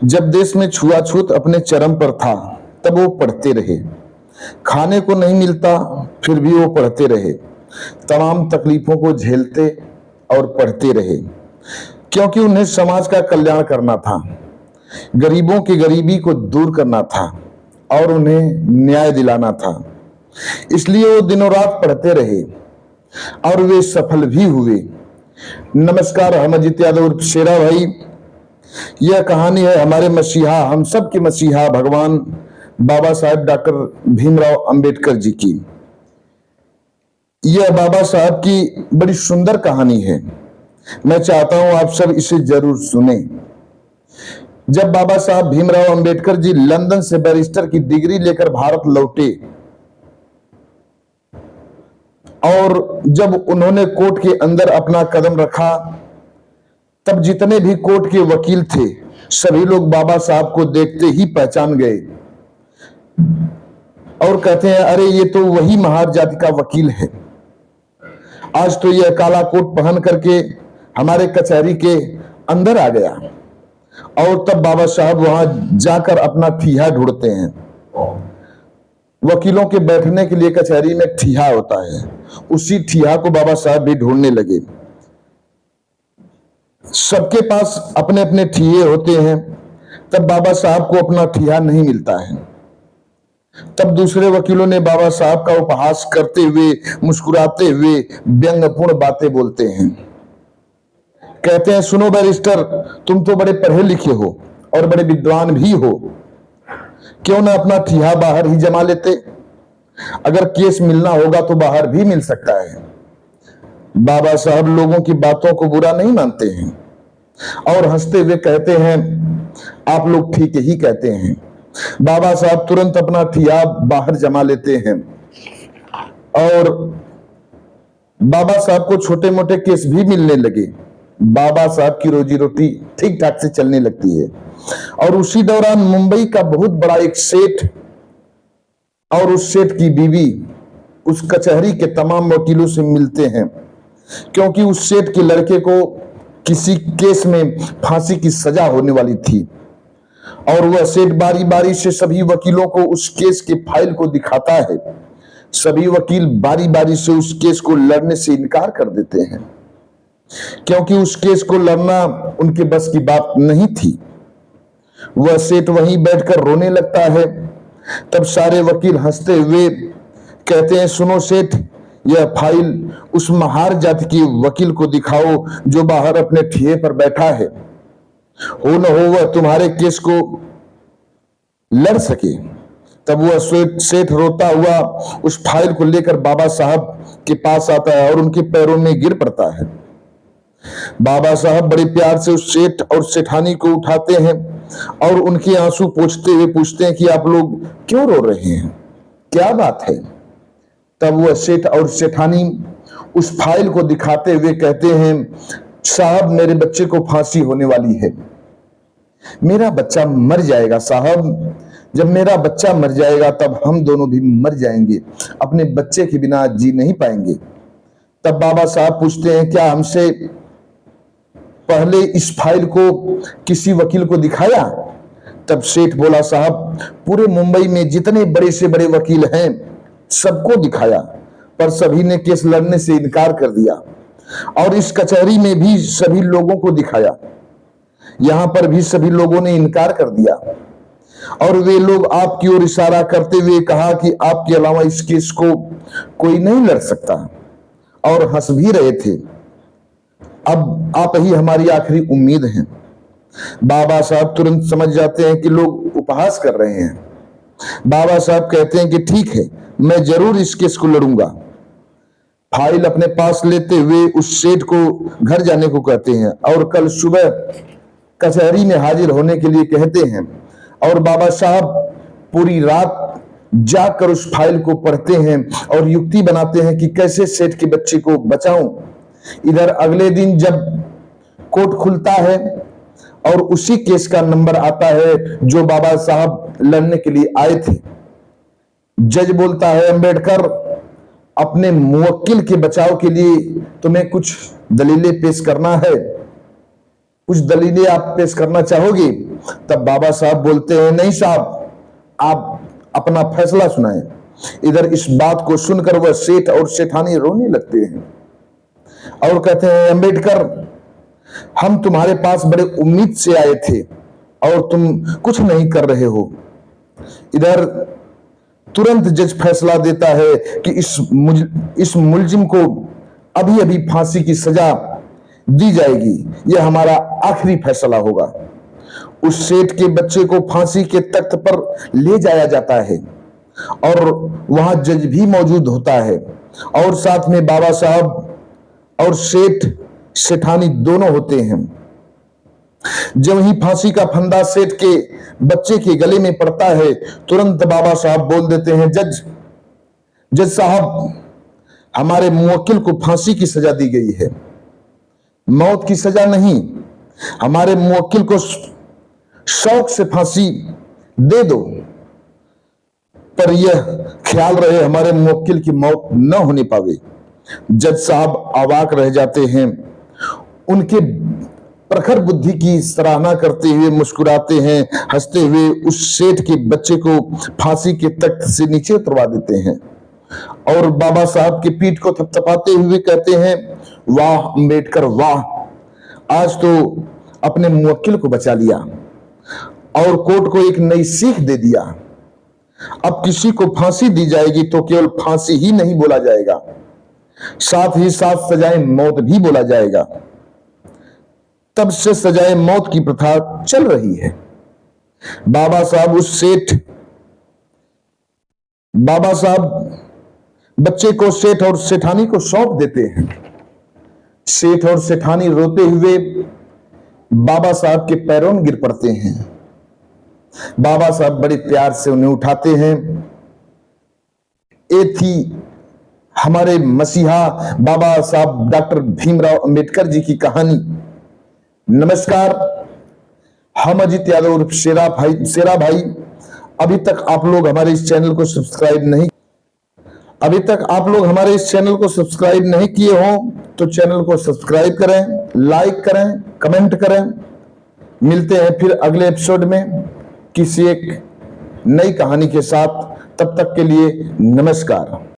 जब देश में छुआछूत अपने चरम पर था, तब वो पढ़ते रहे। खाने को नहीं मिलता, फिर भी वो पढ़ते रहे। तमाम तकलीफों को झेलते और पढ़ते रहे, क्योंकि उन्हें समाज का कल्याण करना था, गरीबों की गरीबी को दूर करना था और उन्हें न्याय दिलाना था। इसलिए वो दिनों रात पढ़ते रहे और वे सफल भी हुए। नमस्कार, हम अजित यादव उर्फ शेरा भाई। यह कहानी है हमारे मसीहा, हम सब के मसीहा भगवान बाबा साहेब डॉक्टर भीमराव अंबेडकर जी की। यह बाबा साहब की बड़ी सुंदर कहानी है। मैं चाहता हूं आप सब इसे जरूर सुने। जब बाबा साहब भीमराव अंबेडकर जी लंदन से बैरिस्टर की डिग्री लेकर भारत लौटे और जब उन्होंने कोर्ट के अंदर अपना कदम रखा, तब जितने भी कोर्ट के वकील थे, सभी लोग बाबा साहब को देखते ही पहचान गए और कहते हैं, अरे ये तो वही महार जाति का वकील है। आज तो यह काला कोट पहन करके हमारे कचहरी के अंदर आ गया। और तब बाबा साहब वहां जाकर अपना ठिया ढूंढते हैं। वकीलों के बैठने के लिए कचहरी में ठिया होता है, उसी ठिया को बाबा साहब भी ढूंढने लगे। सबके पास अपने अपने ठिये होते हैं, तब बाबा साहब को अपना ठिया नहीं मिलता है। तब दूसरे वकीलों ने बाबा साहब का उपहास करते हुए, मुस्कुराते हुए व्यंग्यपूर्ण बातें बोलते हैं। कहते हैं, सुनो बैरिस्टर, तुम तो बड़े पढ़े लिखे हो और बड़े विद्वान भी हो, क्यों ना अपना ठिया बाहर ही जमा लेते? अगर केस मिलना होगा तो बाहर भी मिल सकता है। बाबा साहब लोगों की बातों को बुरा नहीं मानते हैं और हंसते हुए कहते हैं, आप लोग ठीक ही कहते हैं। बाबा साहब तुरंत अपना ठिया बाहर जमा लेते हैं और बाबा साहब को छोटे मोटे केस भी मिलने लगे। बाबा साहब की रोजी रोटी ठीक ठाक से चलने लगती है। और उसी दौरान मुंबई का बहुत बड़ा एक सेठ और उस सेठ की बीवी उस कचहरी के तमाम वकीलों से मिलते हैं, क्योंकि उस सेठ के लड़के को किसी केस में फांसी की सजा होने वाली थी। और वह सेठ बारी बारी से सभी वकीलों को उस केस के फाइल को दिखाता है। सभी वकील बारी बारी से उस केस को लड़ने से इनकार कर देते हैं, क्योंकि उस केस को लड़ना उनके बस की बात नहीं थी। वह सेठ वहीं बैठकर रोने लगता है। तब सारे वकील हंसते हुए कहते हैं, सुनो सेठ, यह फाइल उस महार जाति के वकील को दिखाओ जो बाहर अपने ठिये पर बैठा है। हो न हो वह तुम्हारे केस को लड़ सके। तब वह सेठ रोता हुआ उस फाइल को लेकर बाबा साहब के पास आता है और उनके पैरों में गिर पड़ता है। बाबा साहब बड़े प्यार से उस सेठ और सेठानी को उठाते हैं और उनके आंसू पोंछते हुए पूछते हैं कि आप लोग क्यों रो रहे हैं, क्या बात है? तब वह सेठ और सेठानी उस फाइल को दिखाते हुए कहते हैं, साहब मेरे बच्चे को फांसी होने वाली है, मेरा बच्चा मर जाएगा साहब। जब मेरा बच्चा मर जाएगा तब हम दोनों भी मर जाएंगे, अपने बच्चे के बिना जी नहीं पाएंगे। तब बाबा साहब पूछते हैं, क्या हमसे पहले इस फाइल को किसी वकील को दिखाया? तब सेठ बोला, साहब पूरे मुंबई में जितने बड़े से बड़े वकील हैं सबको दिखाया, पर सभी ने केस लड़ने से इनकार कर दिया। और इस कचहरी में भी सभी लोगों को दिखाया, यहां पर भी सभी लोगों ने इनकार कर दिया। और वे लोग आपकी ओर इशारा करते हुए कहा कि आपके अलावा इस केस को कोई नहीं लड़ सकता, और हंस भी रहे थे। अब आप ही हमारी आखिरी उम्मीद हैं। बाबा साहब तुरंत समझ जाते हैं कि लोग उपहास कर रहे हैं। बाबा साहब कहते हैं कि ठीक है, मैं जरूर इस केस को लड़ूंगा। फाइल अपने पास लेते हुए उस सेठ को घर जाने को कहते हैं और कल सुबह कचहरी में हाजिर होने के लिए कहते हैं। और बाबा साहब पूरी रात जाकर उस फाइल को पढ़ते हैं और युक्ति बनाते हैं कि कैसे सेठ के बच्चे को बचाऊं। इधर अगले दिन जब कोर्ट खुलता है और उसी केस का नंबर आता है जो बाबा साहब लड़ने के लिए आए थे। जज बोलता है, अंबेडकर, अपने मुवक्किल के बचाव के लिए तुम्हें कुछ दलीलें पेश करना है, कुछ दलीलें आप पेश करना चाहोगे? तब बाबा साहब बोलते हैं, नहीं साहब, आप अपना फैसला सुनाएं। इधर इस बात को सुनकर वह सेठ और सेठानी रोने लगते हैं और कहते हैं, अंबेडकर, हम तुम्हारे पास बड़े उम्मीद से आए थे और तुम कुछ नहीं कर रहे हो। इधर तुरंत जज फैसला देता है कि इस मुलजिम को अभी अभी फांसी की सजा दी जाएगी, यह हमारा आखिरी फैसला होगा। उस सेठ के बच्चे को फांसी के तख्त पर ले जाया जाता है और वहां जज भी मौजूद होता है और साथ में बाबा साहब और सेठानी दोनों होते हैं। जब ही फांसी का फंदा सेठ के बच्चे के गले में पड़ता है, तुरंत बाबा साहब बोल देते हैं, जज साहब, हमारे मुवक्किल को फांसी की सजा दी गई है, मौत की सजा नहीं। हमारे मुवक्किल को शौक से फांसी दे दो, पर यह ख्याल रहे हमारे मुवक्किल की मौत न होने पावे। जज साहब अवाक रह जाते हैं, उनके प्रखर बुद्धि की सराहना करते हुए मुस्कुराते हैं, हंसते हुए उस सेठ के बच्चे को फांसी के तख्त से नीचे उतरवा देते हैं और बाबा साहब की पीठ को थपथपाते हुए कहते हैं, वाह अंबेडकर वाह, आज तो अपने मुवक्किल को बचा लिया और कोर्ट को एक नई सीख दे दिया। अब किसी को फांसी दी जाएगी तो केवल फांसी ही नहीं बोला जाएगा, साथ ही साथ सजाए मौत भी बोला जाएगा। तब से सजाए मौत की प्रथा चल रही है। बाबा साहब बच्चे को सेठ और सेठानी को सौंप देते हैं। सेठ और सेठानी रोते हुए बाबा साहब के पैरों में गिर पड़ते हैं। बाबा साहब बड़े प्यार से उन्हें उठाते हैं। ये थी हमारे मसीहा बाबा साहब डॉक्टर भीमराव अंबेडकर जी की कहानी। नमस्कार, हम अजित यादव उर्फ शेरा भाई। अभी तक आप लोग हमारे इस चैनल को सब्सक्राइब नहीं किए हो तो चैनल को सब्सक्राइब करें, लाइक करें, कमेंट करें। मिलते हैं फिर अगले एपिसोड में किसी एक नई कहानी के साथ। तब तक के लिए नमस्कार।